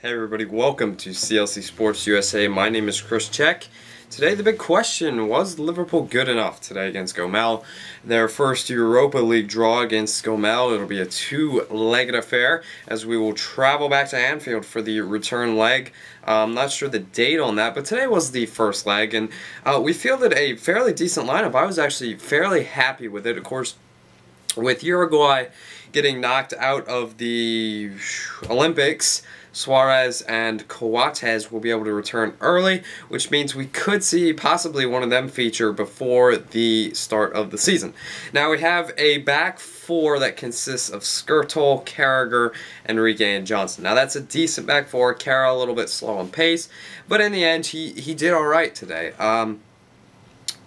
Hey everybody, welcome to CLC Sports USA. My name is Chris Check. Today the big question, was Liverpool good enough today against Gomel? Their first Europa League draw against Gomel. It'll be a two-legged affair as we will travel back to Anfield for the return leg. I'm not sure the date on that, but today was the first leg, and we fielded a fairly decent lineup. I was actually fairly happy with it. Of course, with Uruguay getting knocked out of the Olympics, Suarez and Coates will be able to return early, which means we could see possibly one of them feature before the start of the season. Now we have a back four that consists of Skrtel, Carragher, Enrique, and Johnson. Now that's a decent back four. Carragher a little bit slow on pace, but in the end he did alright today.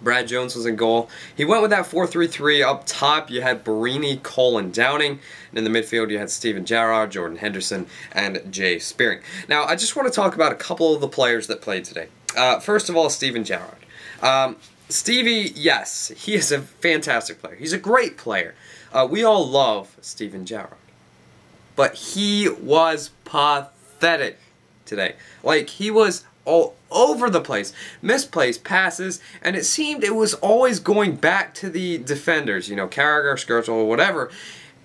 Brad Jones was in goal. He went with that 4-3-3. Up top, you had Borini, Cole, and Downing. And in the midfield, you had Steven Gerrard, Jordan Henderson, and Jay Spearing. Now, I just want to talk about a couple of the players that played today. First of all, Steven Gerrard. Stevie, yes, he is a fantastic player. He's a great player. We all love Steven Gerrard. But he was pathetic today. Like, he was all over the place, misplaced passes, and it seemed it was always going back to the defenders, you know, Carragher, Skrtel, whatever,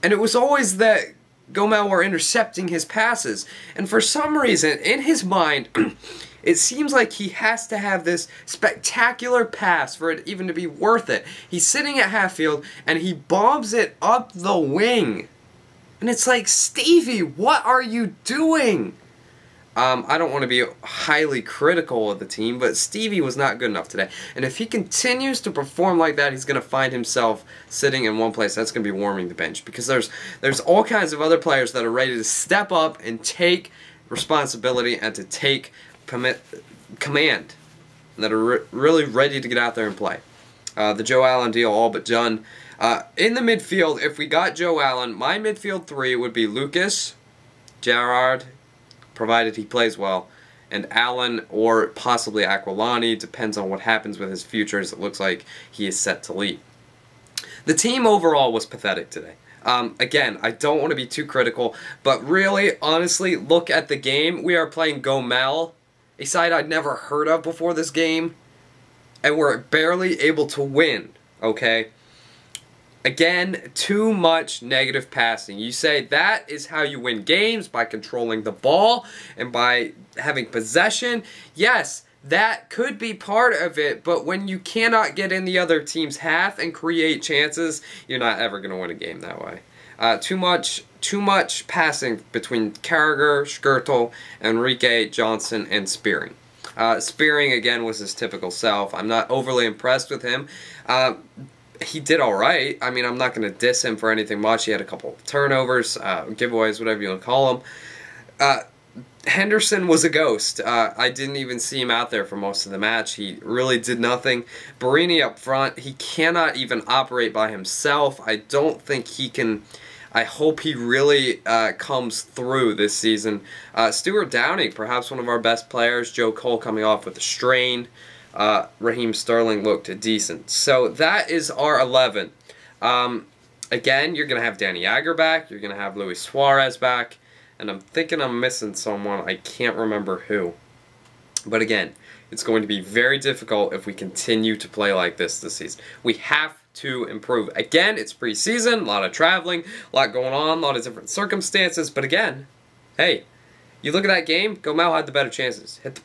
and it was always that Gomel were intercepting his passes, and for some reason, in his mind, it seems like he has to have this spectacular pass for it even to be worth it. He's sitting at half field, and he bombs it up the wing, and it's like, Stevie, what are you doing? I don't want to be highly critical of the team, but Stevie was not good enough today. And if he continues to perform like that, he's going to find himself sitting in one place. That's going to be warming the bench. Because there's all kinds of other players that are ready to step up and take responsibility and to take command. That are really ready to get out there and play. The Joe Allen deal all but done. In the midfield, if we got Joe Allen, my midfield three would be Lucas, Gerrard, provided he plays well, and Allen or possibly Aquilani, depends on what happens with his future, as it looks like he is set to leave. The team overall was pathetic today. Again, I don't want to be too critical, but really, honestly, look at the game. We are playing Gomel, a side I'd never heard of before this game, and we're barely able to win, okay? Again, too much negative passing. You say that is how you win games, by controlling the ball and by having possession. Yes, that could be part of it, but when you cannot get in the other team's half and create chances, you're not ever going to win a game that way. Too much passing between Carragher, Skrtel, Enrique, Johnson, and Spearing. Spearing, again, was his typical self. I'm not overly impressed with him. He did alright. I mean, I'm not going to diss him for anything much. He had a couple of turnovers, giveaways, whatever you want to call them. Henderson was a ghost. I didn't even see him out there for most of the match. He really did nothing. Borini up front, he cannot even operate by himself. I don't think he can. I hope he really comes through this season. Stuart Downing, perhaps one of our best players. Joe Cole coming off with a strain. Raheem Sterling looked decent. So that is our 11. Again, you're going to have Danny Agger back. You're going to have Luis Suarez back. And I'm thinking I'm missing someone. I can't remember who. But again, it's going to be very difficult if we continue to play like this season. We have to improve. Again, it's preseason, a lot of traveling, a lot going on, a lot of different circumstances. But again, hey, you look at that game, Gomel had the better chances. Hit the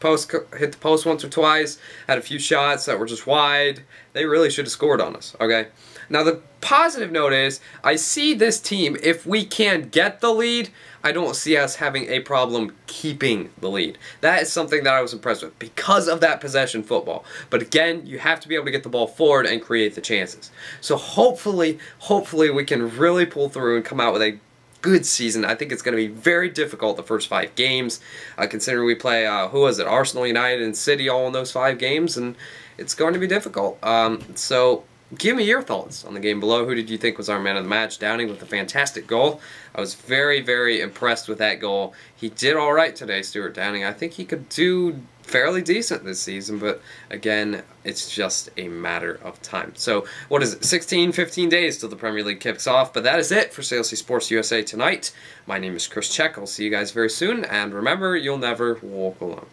post once or twice, had a few shots that were just wide. They really should have scored on us, okay? Now, the positive note is, I see this team, if we can get the lead, I don't see us having a problem keeping the lead. That is something that I was impressed with because of that possession football. But again, you have to be able to get the ball forward and create the chances. So hopefully we can really pull through and come out with a good season. I think it's going to be very difficult the first 5 games, considering we play, who was it, Arsenal, United, and City all in those 5 games, and it's going to be difficult. So give me your thoughts on the game below. Who did you think was our man of the match? Downing with a fantastic goal. I was very, very impressed with that goal. He did all right today, Stuart Downing. I think he could do fairly decent this season, but again, it's just a matter of time. So, what is it? 16, 15 days till the Premier League kicks off, but that is it for CLC Sports USA tonight. My name is Chris Check. I'll see you guys very soon, and remember, you'll never walk alone.